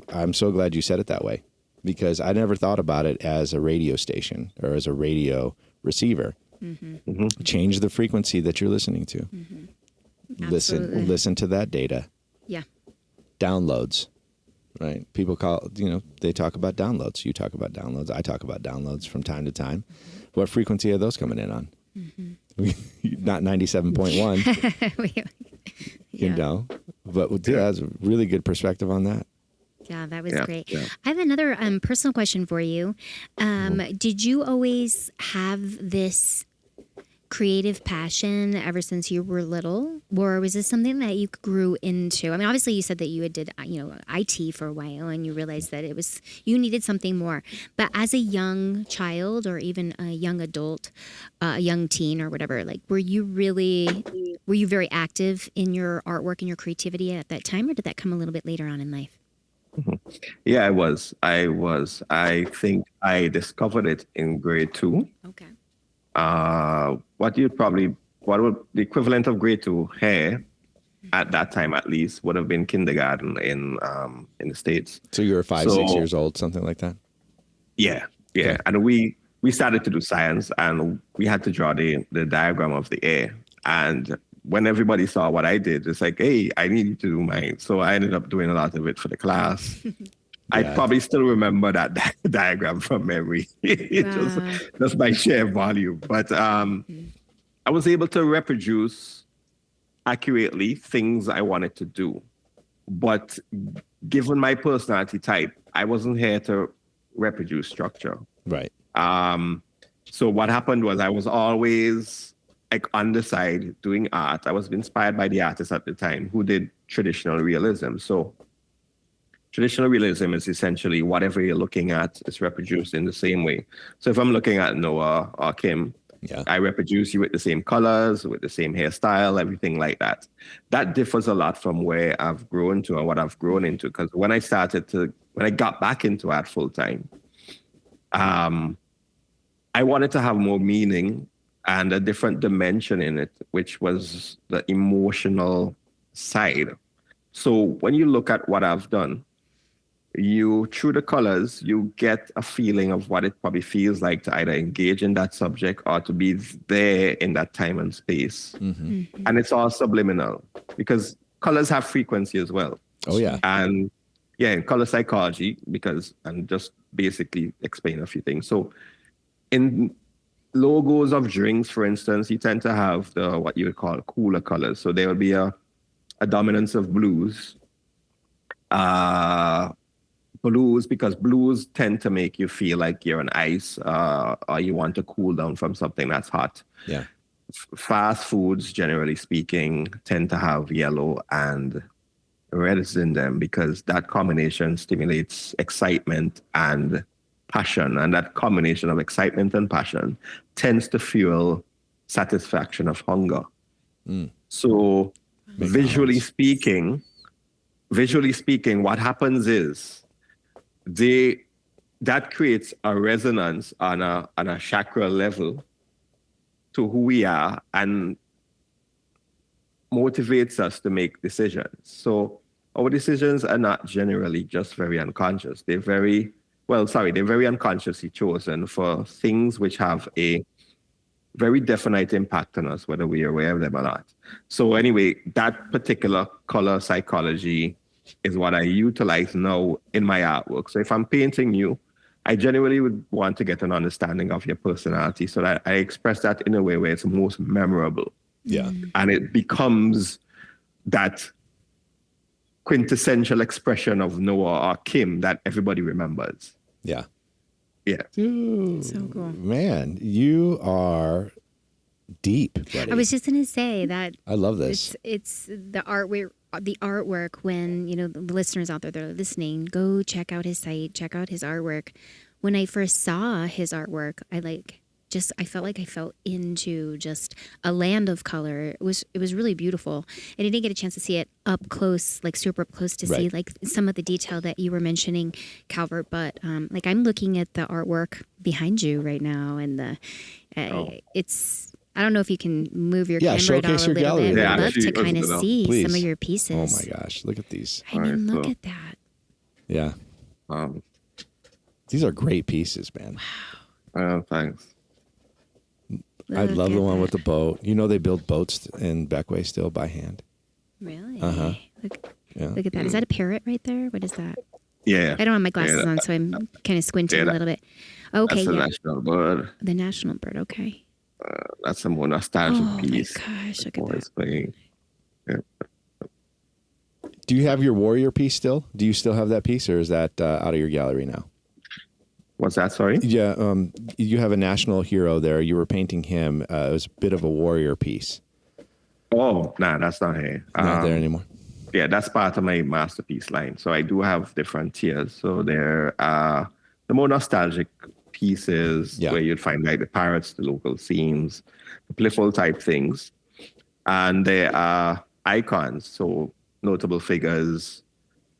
I'm so glad you said it that way, because I never thought about it as a radio station or as a radio receiver. Change the frequency that you're listening to. Listen to that data. Yeah. Downloads, right? People they talk about downloads. You talk about downloads. I talk about downloads from time to time. What frequency are those coming in on? Not 97.1. You know, but that's a really good perspective on that. Yeah, that was great. Yeah. I have another personal question for you. Did you always have this creative passion ever since you were little, or was this something that you grew into? I mean, obviously you said that you did, IT for a while, and you realized that you needed something more. But as a young child, or even a young adult, a young teen, or whatever, like, were you very active in your artwork and your creativity at that time, or did that come a little bit later on in life? Yeah, I was. I think I discovered it in grade 2. Okay. What would the equivalent of grade 2 here at that time, at least, would have been kindergarten in the States. So you were 6 years old, something like that? Yeah. Okay. And we started to do science, and we had to draw the diagram of the air. And when everybody saw what I did, it's like, hey, I need you to do mine. So I ended up doing a lot of it for the class. I probably still remember that diagram from memory. Just by sheer volume. But I was able to reproduce accurately things I wanted to do. But given my personality type, I wasn't here to reproduce structure. Right. So what happened was I was always on the side doing art. I was inspired by the artists at the time who did traditional realism. So traditional realism is essentially whatever you're looking at is reproduced in the same way. So if I'm looking at Noah or Kim, I reproduce you with the same colors, with the same hairstyle, everything like that. That differs a lot from where I've grown to and what I've grown into. Because when I got back into art full time, I wanted to have more meaning and a different dimension in it, which was the emotional side. So when you look at what I've done, through the colors, you get a feeling of what it probably feels like to either engage in that subject or to be there in that time and space. And it's all subliminal because colors have frequency as well. Oh, yeah. And in color psychology, and just basically explain a few things. So in logos of drinks, for instance, you tend to have what you would call cooler colors. So there will be a dominance of blues. Because blues tend to make you feel like you're on ice or you want to cool down from something that's hot. Yeah. Fast foods, generally speaking, tend to have yellow and reds in them because that combination stimulates excitement and passion. And that combination of excitement and passion tends to fuel satisfaction of hunger. So visually speaking, what happens is that creates a resonance on a chakra level to who we are and motivates us to make decisions. So our decisions are not generally just very unconscious. They're very unconsciously chosen for things which have a very definite impact on us, whether we are aware of them or not. So anyway, that particular color psychology is what I utilize now in my artwork. So if I'm painting you, I genuinely would want to get an understanding of your personality so that I express that in a way where it's most memorable. Yeah. And it becomes that quintessential expression of Noah or Kim that everybody remembers. Yeah. Yeah. Dude, So cool. Man, you are deep, buddy. I was just gonna say that I love this. it's the artwork. When the listeners out there that are listening, go check out his site, check out his artwork. When I first saw his artwork, I felt like I fell into just a land of color. It was really beautiful, and I didn't get a chance to see it up close, like super up close, to see like some of the detail that you were mentioning, Calvert. But like I'm looking at the artwork behind you right now, and it's. I don't know if you can move your camera at all a little gallery. bit. Yeah, I'd love to kind of see Please. some of your pieces. Oh my gosh, look at these. I mean, look at that. Yeah. These are great pieces, man. Thanks. I love the one with the boat. They build boats in Beckway still by hand. Really? Look at that. Is that a parrot right there? What is that? Yeah. I don't have my glasses on, so I'm kind of squinting a little bit. Okay, that's the national bird. The national bird, okay. That's a more nostalgic piece. Oh my gosh, look at that. Playing. Yeah. Do you have your warrior piece still? Do you still have that piece, or is that out of your gallery now? What's that, sorry? Yeah, you have a national hero there. You were painting him. It was a bit of a warrior piece. Oh, nah, that's not here. Not there anymore. Yeah, that's part of my masterpiece line. So I do have different tiers. So there are the more nostalgic pieces where you'd find like the parrots, the local scenes, the playful type things. And there are icons, so notable figures.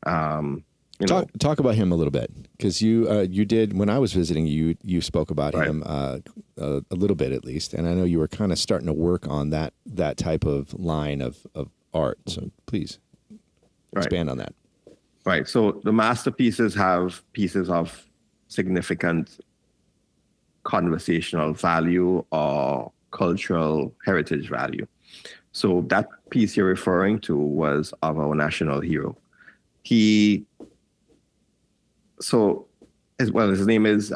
Talk about him a little bit, because you did, when I was visiting you spoke about him a little bit at least, and I know you were kind of starting to work on that type of line of art. So please expand on that. Right. So the masterpieces have pieces of significant conversational value or cultural heritage value. So that piece you're referring to was of our national hero. His name is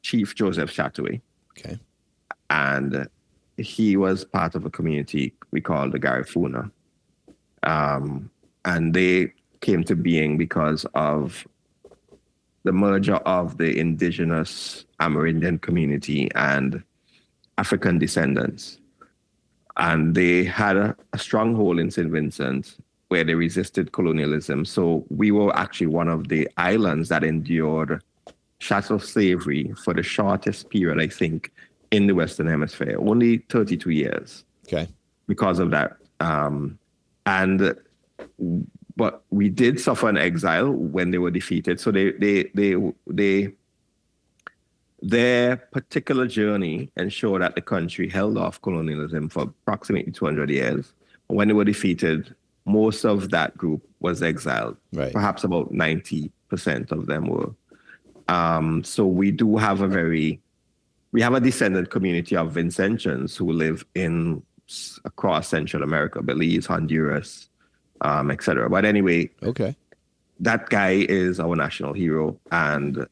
Chief Joseph Chataway. Okay. And he was part of a community we call the Garifuna. And they came to being because of the merger of the indigenous Amerindian community and African descendants. And they had a stronghold in St. Vincent where they resisted colonialism. So we were actually one of the islands that endured chattel slavery for the shortest period, I think, in the Western Hemisphere, only 32 years. Okay. Because of that. But we did suffer an exile when they were defeated. So their particular journey ensured that the country held off colonialism for approximately 200 years. When they were defeated, most of that group was exiled. Right. Perhaps about 90% of them were. So we do have we have a descendant community of Vincentians who live across Central America, Belize, Honduras, etc. But anyway, that guy is our national hero, and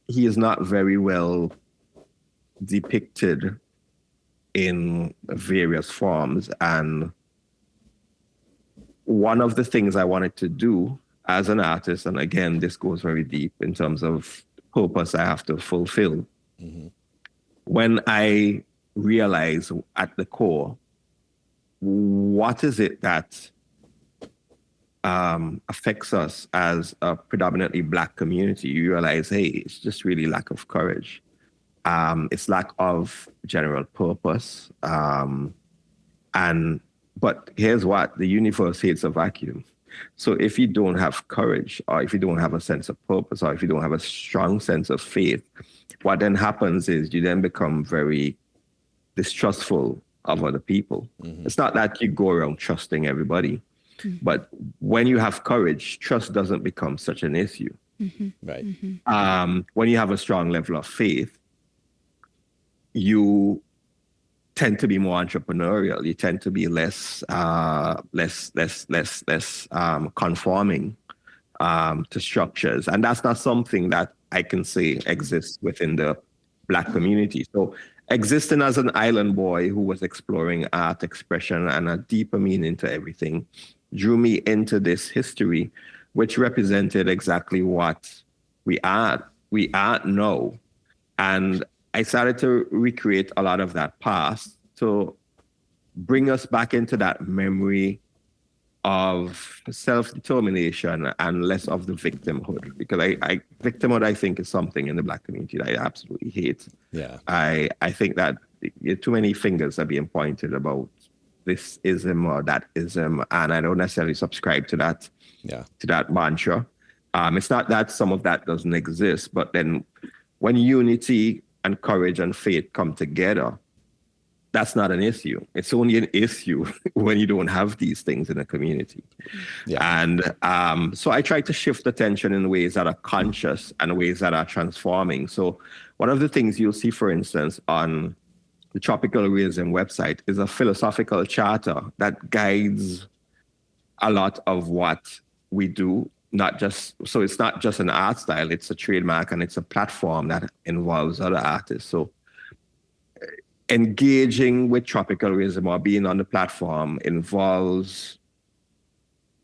he is not very well depicted in various forms. And one of the things I wanted to do as an artist, and again, this goes very deep in terms of purpose I have to fulfill. Mm-hmm. When I realize at the core, what is it that affects us as a predominantly Black community, you realize, hey, it's just really lack of courage. It's lack of general purpose. But here's what, the universe hates a vacuum. So if you don't have courage, or if you don't have a sense of purpose, or if you don't have a strong sense of faith, what then happens is you then become very distrustful of other people. Mm-hmm. It's not that you go around trusting everybody, but when you have courage, trust doesn't become such an issue. Mm-hmm. Right. Mm-hmm. When you have a strong level of faith, you tend to be more entrepreneurial. You tend to be less conforming to structures, and that's not something that I can say exists within the Black community. So, existing as an island boy who was exploring art expression and a deeper meaning to everything drew me into this history, which represented exactly what we are. we aren't now. And I started to recreate a lot of that past to bring us back into that memory of self-determination and less of the victimhood. Because victimhood, I think, is something in the Black community that I absolutely hate. Yeah. I think that too many fingers are being pointed about this ism or that ism, and I don't necessarily subscribe to that. To that mantra. It's not that some of that doesn't exist, but then when unity and courage and faith come together, that's not an issue. It's only an issue when you don't have these things in a community. Yeah. And so I try to shift attention in ways that are conscious and ways that are transforming. So one of the things you'll see, for instance, on the Tropical Realism website is a philosophical charter that guides a lot of what we do. So it's not just an art style, it's a trademark and it's a platform that involves other artists. So engaging with Tropical Realism or being on the platform involves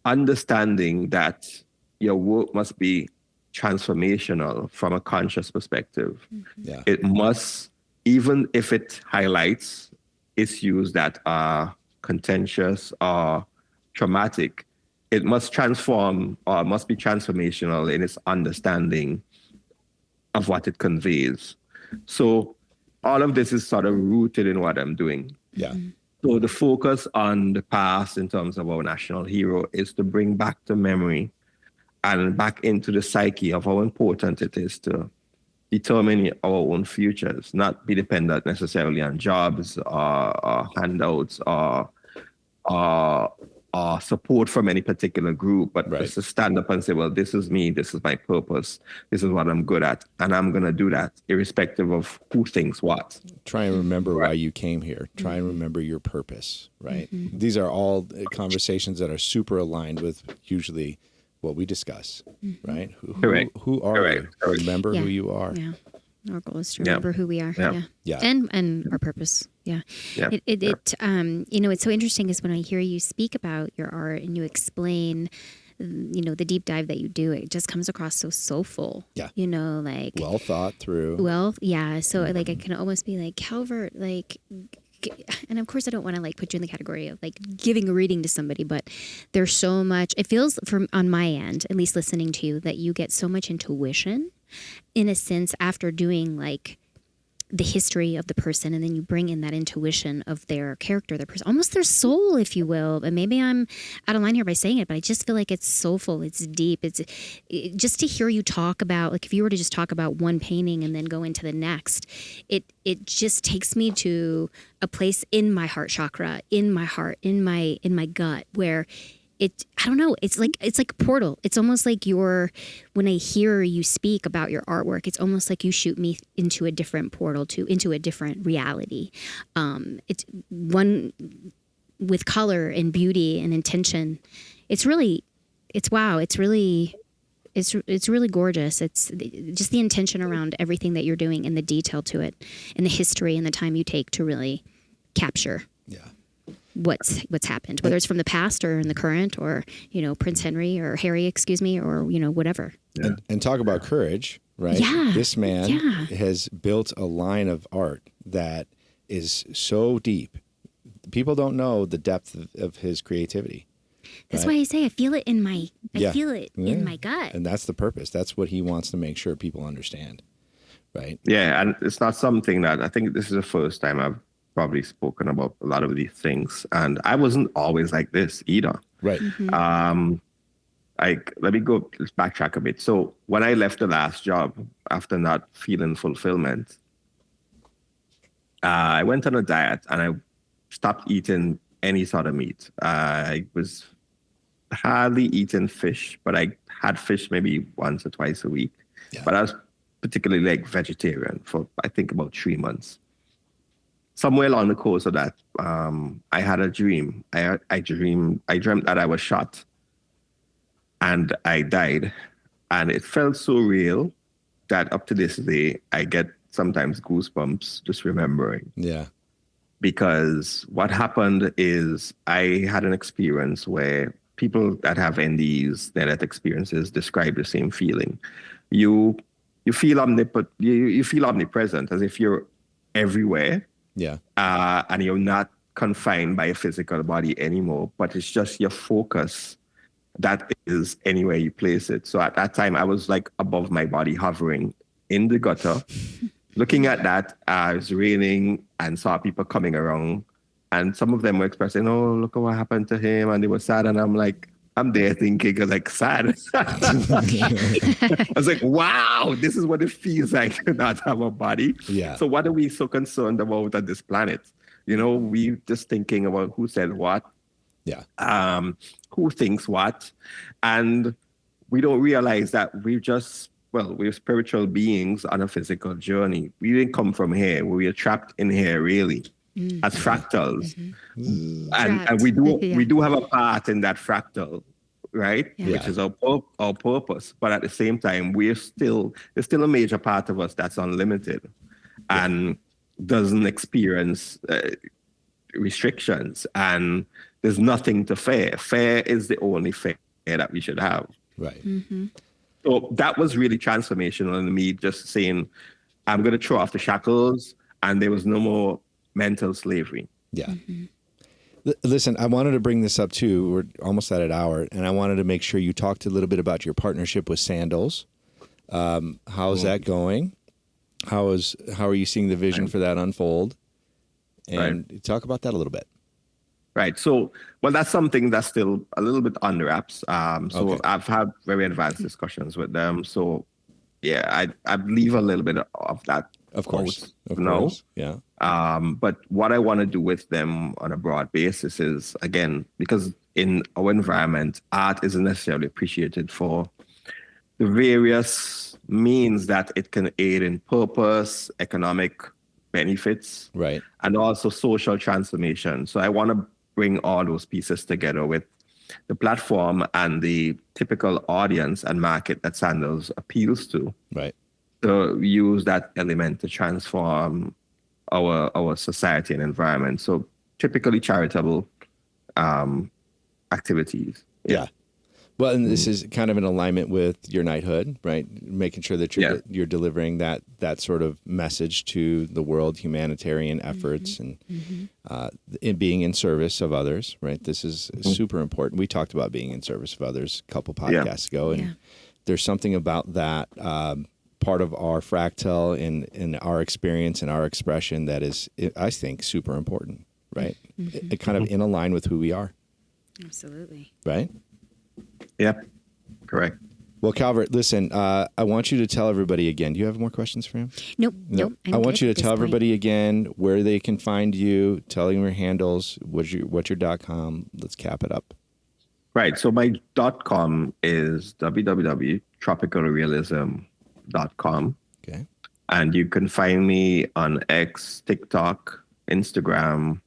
understanding that your work must be transformational from a conscious perspective. Yeah. It must, even if it highlights issues that are contentious or traumatic, it must transform or must be transformational in its understanding of what it conveys. So all of this is sort of rooted in what I'm doing. Yeah. So the focus on the past in terms of our national hero is to bring back the memory and back into the psyche of how important it is to determine our own futures, not be dependent necessarily on jobs or handouts or support from any particular group, but just to stand up and say, well, this is me, this is my purpose, this is what I'm good at, and I'm going to do that irrespective of who thinks what. Try and remember why you came here. Try and remember your purpose, right? These are all conversations that are super aligned with usually what we discuss, right? Who are you? Remember who you are. Yeah. Our goal is to remember who we are. Yeah. And our purpose. Yeah. It's so interesting is when I hear you speak about your art and you explain, the deep dive that you do, it just comes across so soulful. Yeah. Like well thought through. Well, yeah. So like I can almost be like, Calvert, like, and of course I don't want to like put you in the category of like giving a reading to somebody, but there's so much, it feels from on my end, at least listening to you, that you get so much intuition in a sense after doing like the history of the person, and then you bring in that intuition of their character, their person, almost their soul, if you will. And maybe I'm out of line here by saying it, but I just feel like it's soulful, it's deep. Just to hear you talk about, like if you were to just talk about one painting and then go into the next, it just takes me to a place in my heart chakra, in my heart, in my gut, where I don't know, it's like a portal. It's almost like when I hear you speak about your artwork, it's almost like you shoot me into a different portal, into a different reality. It's one with color and beauty and intention. It's really gorgeous. It's just the intention around everything that you're doing and the detail to it and the history and the time you take to really capture. Yeah. What's happened, whether it's from the past or in the current, or Prince Henry or Harry, or whatever. Yeah. And talk about courage, right? Yeah. This man has built a line of art that is so deep. People don't know the depth of his creativity. That's why I say I feel it in my in my gut. And that's the purpose. That's what he wants to make sure people understand, right? Yeah, and it's not something that I think this is the first time I've probably spoken about a lot of these things, and I wasn't always like this either. Right. Mm-hmm. Let me let's backtrack a bit. So when I left the last job after not feeling fulfillment, I went on a diet and I stopped eating any sort of meat. I was hardly eating fish, but I had fish maybe once or twice a week. Yeah. But I was particularly like vegetarian for I think about 3 months. Somewhere along the course of that, I had a dream. I dreamt that I was shot and I died. And it felt so real that up to this day, I get sometimes goosebumps just remembering. Yeah. Because what happened is I had an experience where people that have NDEs, near-death experiences, describe the same feeling. You you feel you feel omnipresent, as if you're everywhere. Yeah. And you're not confined by a physical body anymore, but it's just your focus that is anywhere you place it. So at that time, I was like above my body, hovering in the gutter, looking at that. It was raining and saw people coming around. And some of them were expressing, oh, look at what happened to him. And they were sad. And I'm like, I'm there thinking, like, sad. I was like, wow, this is what it feels like to not have a body. Yeah. So what are we so concerned about on this planet? You know, we just thinking about who said what. Yeah. Who thinks what. And we don't realize that we're spiritual beings on a physical journey. We didn't come from here. We are trapped in here, really. As fractals. And we do have a part in that fractal, right? Yeah. Which is our purpose. But at the same time, there's still a major part of us that's unlimited and doesn't experience restrictions, and there's nothing to fear. Fear is the only fear that we should have. Right. So that was really transformational in me, just saying, I'm going to throw off the shackles, and there was no more mental slavery. Yeah. Listen, I wanted to bring this up too. We're almost at an hour, and I wanted to make sure you talked a little bit about your partnership with Sandals. How's that going? How are you seeing the vision for that unfold? And talk about that a little bit. Right. So, well, that's something that's still a little bit under wraps. I've had very advanced discussions with them. So, yeah, I'd leave a little bit of that. Of course. Yeah. But what I want to do with them on a broad basis is, again, because in our environment, art isn't necessarily appreciated for the various means that it can aid in purpose, economic benefits, right, and also social transformation. So I want to bring all those pieces together with the platform and the typical audience and market that Sandals appeals to. Right. To use that element to transform our society and environment. So typically charitable activities. Yeah. Well, and this is kind of in alignment with your knighthood, right? Making sure that you're delivering that sort of message to the world, humanitarian efforts, and in being in service of others, right? This is super important. We talked about being in service of others a couple podcasts ago, and there's something about that part of our fractal in our experience and our expression that is, I think, super important, right? It kind of in line with who we are. Absolutely. Right? Yep, correct. Well, Calvert, listen, I want you to tell everybody again. Do you have more questions for him? Nope. I want you to tell everybody again where they can find you, tell them your handles, what's your .com. Let's cap it up. Right. So my .com is www.tropicalrealism.com. Okay. And you can find me on X, TikTok, Instagram,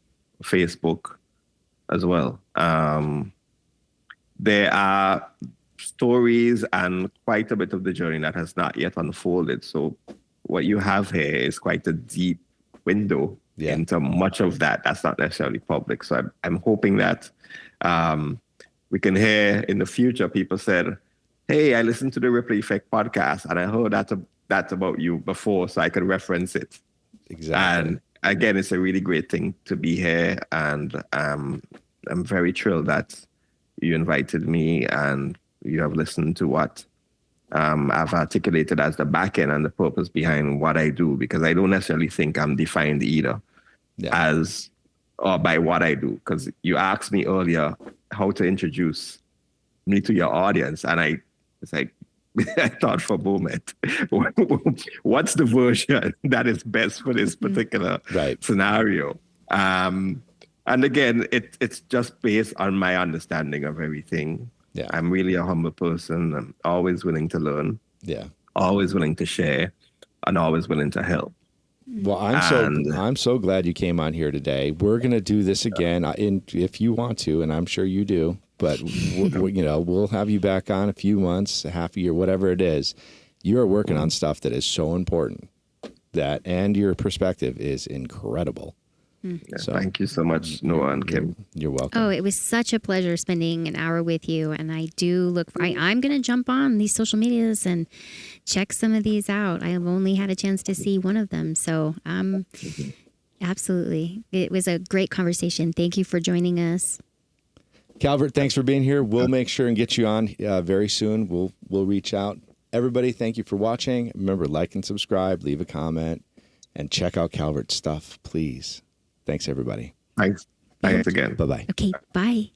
Facebook as well. There are stories and quite a bit of the journey that has not yet unfolded. So what you have here is quite a deep window into much of that's not necessarily public. So I'm hoping that we can hear in the future people said, hey, I listened to the Rypple Effect podcast and I heard that about you before, so I could reference it. Exactly. And again, it's a really great thing to be here. And I'm very thrilled that you invited me and you have listened to what I've articulated as the back end and the purpose behind what I do, because I don't necessarily think I'm defined either as or by what I do. Because you asked me earlier how to introduce me to your audience, and it's like, I thought for a moment, what's the version that is best for this particular scenario? And again, it's just based on my understanding of everything. Yeah. I'm really a humble person. I'm always willing to learn. Yeah. Always willing to share and always willing to help. Well, I'm so glad you came on here today. We're going to do this again if you want to, and I'm sure you do. But we'll have you back on a few months, half a year, whatever it is. You're working on stuff that is so important, and your perspective is incredible. So thank you so much, Noah and Kim. You're welcome. Oh, it was such a pleasure spending an hour with you. And I do look for, I'm going to jump on these social medias and check some of these out. I have only had a chance to see one of them. So absolutely. It was a great conversation. Thank you for joining us. Calvert, thanks for being here. We'll make sure and get you on very soon. We'll reach out. Everybody, thank you for watching. Remember, like and subscribe, leave a comment, and check out Calvert's stuff, please. Thanks, everybody. Thanks again. Bye-bye. Okay, bye.